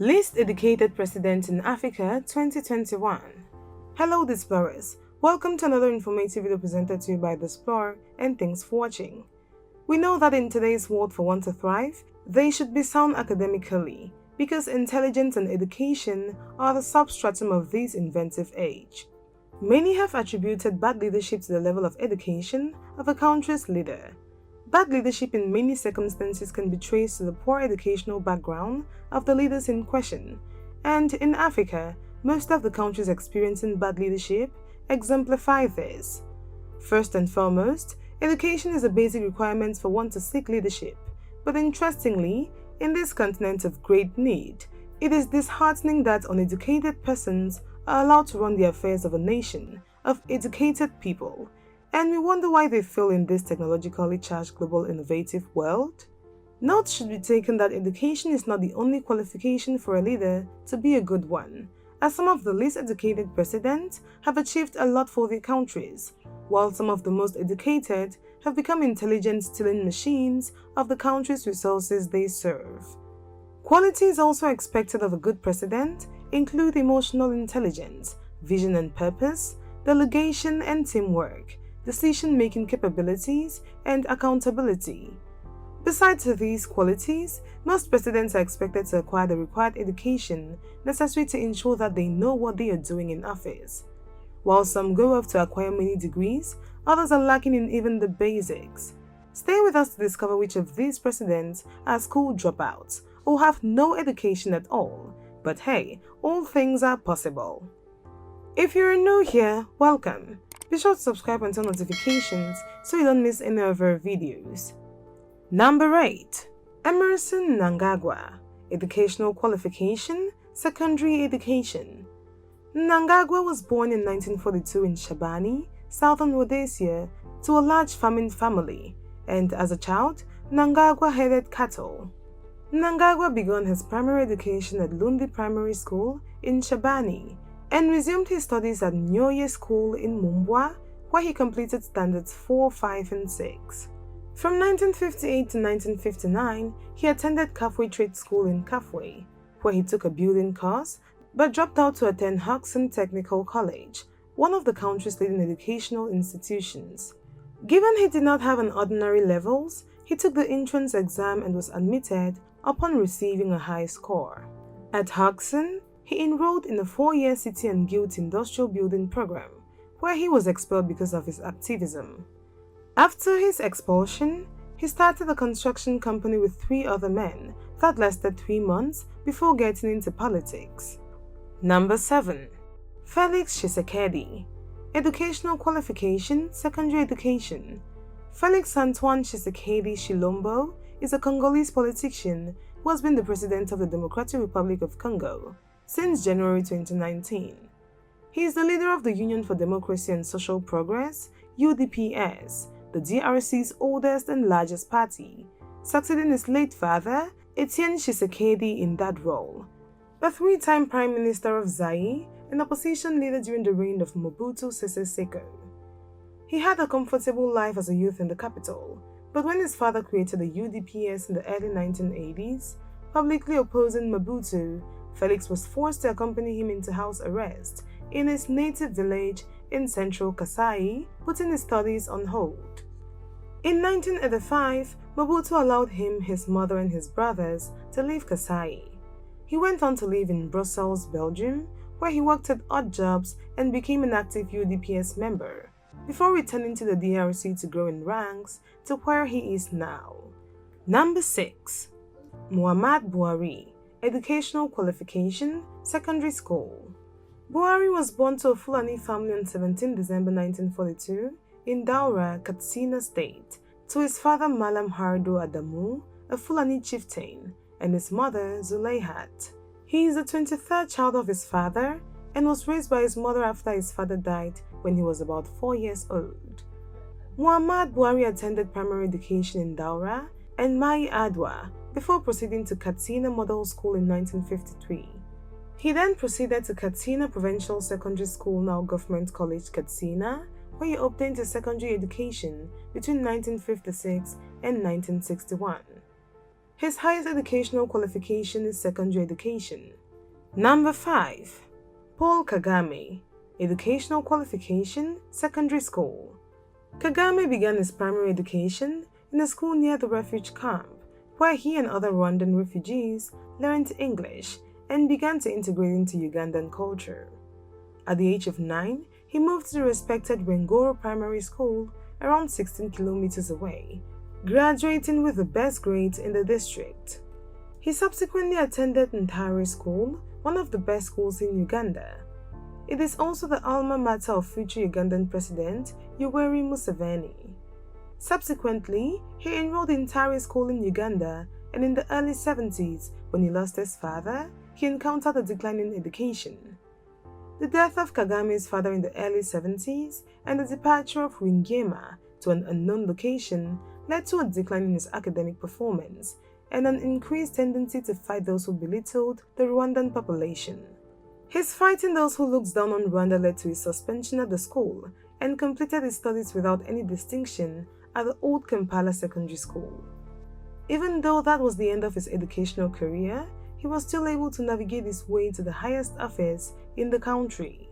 Least Educated President in Africa 2021. Hello Displorers, welcome to another informative video presented to you by Displore, and thanks for watching. We know that in today's world, for one to thrive, they should be sound academically, because intelligence and education are the substratum of this inventive age. Many have attributed bad leadership to the level of education of a country's leader. Bad leadership in many circumstances can be traced to the poor educational background of the leaders in question, and in Africa, most of the countries experiencing bad leadership exemplify this. First and foremost, education is a basic requirement for one to seek leadership, but interestingly, in this continent of great need, it is disheartening that uneducated persons are allowed to run the affairs of a nation of educated people, and we wonder why they fail in this technologically charged global innovative world. Note should be taken that education is not the only qualification for a leader to be a good one, as some of the least educated presidents have achieved a lot for their countries, while some of the most educated have become intelligent stealing machines of the country's resources they serve. Qualities also expected of a good president include emotional intelligence, vision and purpose, delegation and teamwork, decision-making capabilities, and accountability. Besides these qualities, most presidents are expected to acquire the required education necessary to ensure that they know what they are doing in office. While some go off to acquire many degrees, others are lacking in even the basics. Stay with us to discover which of these presidents are school dropouts or have no education at all. But hey, all things are possible. If you're new here, welcome. Be sure to subscribe and turn notifications so you don't miss any of our videos. Number 8. EMERSON NGANGUWA. Educational qualification, secondary education. NGANGUWA was born in 1942 in Shabani, southern Rhodesia, to a large farming family, and as a child, NGANGUWA herded cattle. NGANGUWA began his primary education at Lundi Primary School in Shabani, and resumed his studies at Nyoye School in Mumbwa, where he completed standards 4, 5, and 6. From 1958 to 1959, he attended Kafwe Trade School in Kafwe, where he took a building course, but dropped out to attend Hodgson Technical College, one of the country's leading educational institutions. Given he did not have an ordinary levels, he took the entrance exam and was admitted upon receiving a high score. At Hodgson, he enrolled in a 4-year City and Guilds industrial building program, where he was expelled because of his activism. After his expulsion, he started a construction company with 3 other men that lasted 3 months before getting into politics. Number 7. Felix Chikadze. Educational qualification, secondary education. Felix Antoine Chikadze Chilombo is a Congolese politician who has been the president of the Democratic Republic of Congo since January 2019. He is the leader of the Union for Democracy and Social Progress, UDPS, the DRC's oldest and largest party, succeeding his late father, Etienne Tshisekedi, in that role. A 3-time Prime Minister of Zaire and opposition leader during the reign of Mobutu Sese Seko. He had a comfortable life as a youth in the capital, but when his father created the UDPS in the early 1980s, publicly opposing Mobutu, Felix was forced to accompany him into house arrest in his native village in central Kasai, putting his studies on hold. In 1985, Mobutu allowed him, his mother and his brothers to leave Kasai. He went on to live in Brussels, Belgium, where he worked at odd jobs and became an active UDPS member, before returning to the DRC to grow in ranks to where he is now. Number 6. Muhammad Buhari. Educational qualification, secondary school. Buhari was born to a Fulani family on 17 December 1942 in Daura, Katsina State, to his father Malam Hardo Adamu, a Fulani chieftain, and his mother Zulaihat. He is the 23rd child of his father and was raised by his mother after his father died when he was about 4 years old. Muhammad Buhari attended primary education in Daura and Mai Adwa before proceeding to Katsina Model School in 1953. He then proceeded to Katsina Provincial Secondary School, now Government College Katsina, where he obtained his secondary education between 1956 and 1961. His highest educational qualification is secondary education. Number 5. Paul Kagame. Educational qualification, secondary school. Kagame began his primary education in a school near the refuge camp, where he and other Rwandan refugees learned English and began to integrate into Ugandan culture. At the age of 9, he moved to the respected Wengoro Primary School around 16 kilometers away, graduating with the best grades in the district. He subsequently attended Ntare School, one of the best schools in Uganda. It is also the alma mater of future Ugandan President Yoweri Museveni. Subsequently, he enrolled in Ntare School in Uganda, and in the early 70s, when he lost his father, he encountered a decline in education. The death of Kagame's father in the early 70s and the departure of Wingema to an unknown location led to a decline in his academic performance and an increased tendency to fight those who belittled the Rwandan population. His fighting those who looked down on Rwanda led to his suspension at the school and completed his studies without any distinction at the Old Kampala Secondary School. Even though that was the end of his educational career, he was still able to navigate his way to the highest office in the country.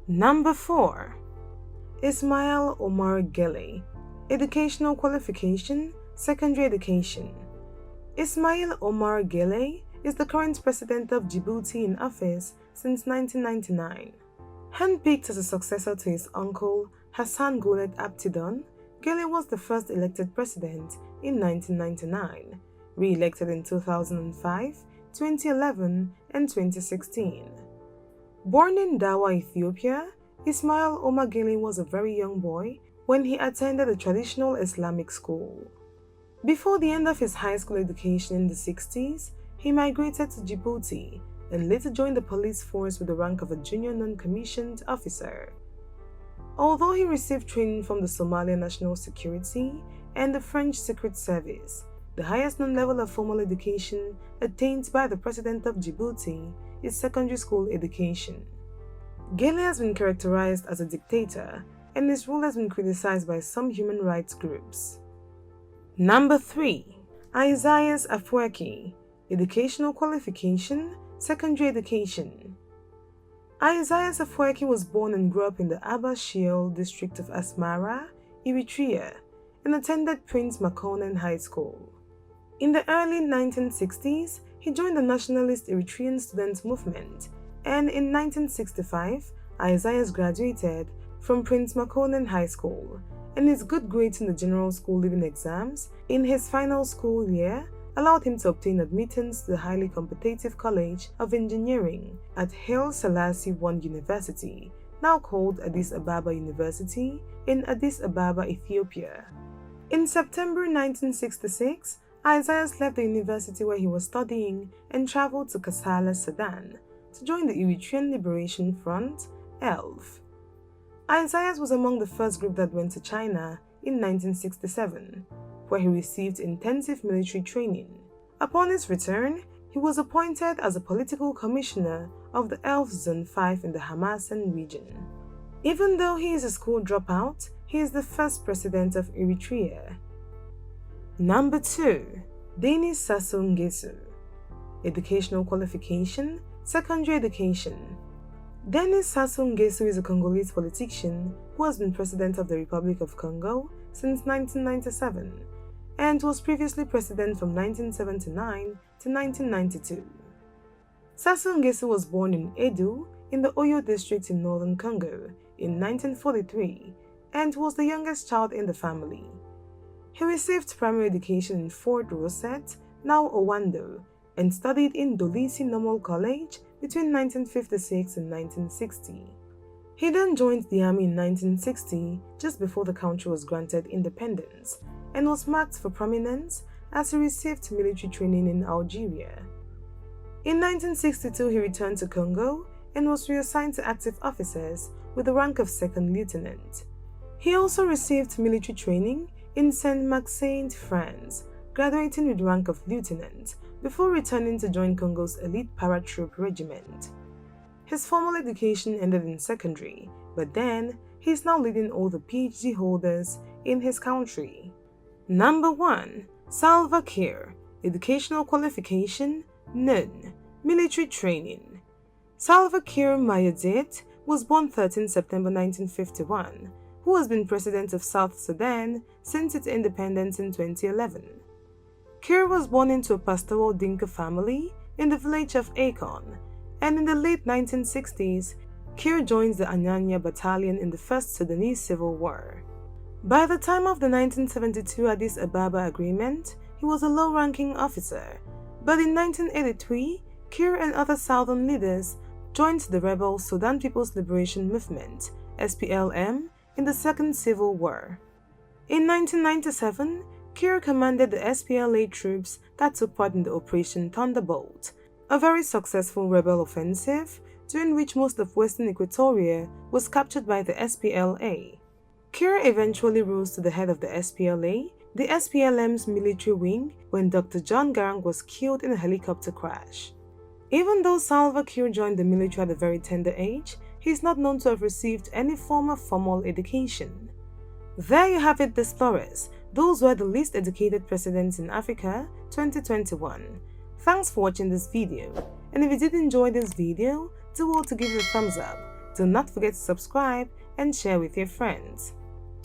Number 4. Ismail Omar Gilley. Educational qualification, secondary education. Ismail Omar Gilley is the current president of Djibouti in office since 1999. Handpicked as a successor to his uncle Hassan Goulet Abtidon, Gilley was the first elected president in 1999, re-elected in 2005, 2011, and 2016. Born in Dawa, Ethiopia, Ismail Omar Gilley was a very young boy when he attended a traditional Islamic school. Before the end of his high school education in the 60s, he migrated to Djibouti and later joined the police force with the rank of a junior non-commissioned officer. Although he received training from the Somalia National Security and the French Secret Service, the highest known level of formal education attained by the president of Djibouti is secondary school education. Gilley has been characterized as a dictator, and his rule has been criticized by some human rights groups. Number 3. Isaias Afwerki. Educational qualification, secondary education. Isaias Afwerki was born and grew up in the Abba Sheol district of Asmara, Eritrea, and attended Prince Makonnen High School. In the early 1960s, he joined the nationalist Eritrean student movement, and in 1965, Isaias graduated from Prince Makonnen High School, and his good grades in the general school leaving exams in his final school year allowed him to obtain admittance to the highly competitive College of Engineering at Haile Selassie I University, now called Addis Ababa University, in Addis Ababa, Ethiopia. In September 1966, Isaias left the university where he was studying and traveled to Kassala, Sudan, to join the Eritrean Liberation Front, ELF. Isaias was among the first group that went to China in 1967, where he received intensive military training. Upon his return, he was appointed as a political commissioner of the ELF Zone 5 in the Hamasan region. Even though he is a school dropout, he is the first president of Eritrea. Number 2. Denis Sasson Gesu. Educational qualification, secondary education. Denis Sassou Nguesso is a Congolese politician who has been president of the Republic of Congo since 1997 and was previously president from 1979 to 1992. Sassou Nguesso was born in Edu in the Oyo district in northern Congo in 1943 and was the youngest child in the family. He received primary education in Fort Rosette, now Owando, and studied in Dolisi Normal College between 1956 and 1960. He then joined the army in 1960, just before the country was granted independence, and was marked for prominence as he received military training in Algeria. In 1962, he returned to Congo and was reassigned to active officers with the rank of second lieutenant. He also received military training in Saint-Maximin, France, graduating with the rank of lieutenant, before returning to join Congo's elite paratroop regiment. His formal education ended in secondary, but then he is now leading all the PhD holders in his country. Number 1. Salva Kiir. Educational qualification: none. Military training: Salva Kiir Mayardit was born 13 September 1951, who has been president of South Sudan since its independence in 2011. Kiir was born into a pastoral Dinka family in the village of Akon, and in the late 1960s, Kiir joins the Anyanya Battalion in the First Sudanese Civil War. By the time of the 1972 Addis Ababa Agreement, he was a low-ranking officer, but in 1983, Kiir and other southern leaders joined the rebel Sudan People's Liberation Movement (SPLM) in the Second Civil War. In 1997, Kiir commanded the SPLA troops that took part in the Operation Thunderbolt, a very successful rebel offensive during which most of Western Equatoria was captured by the SPLA. Kiir eventually rose to the head of the SPLA, the SPLM's military wing, when Dr. John Garang was killed in a helicopter crash. Even though Salva Kiir joined the military at a very tender age, he is not known to have received any form of formal education. There you have it, Displorers. Those were the least educated presidents in Africa 2021. Thanks for watching this video, and if you did enjoy this video, do well to give it a thumbs up. Do not forget to subscribe and share with your friends.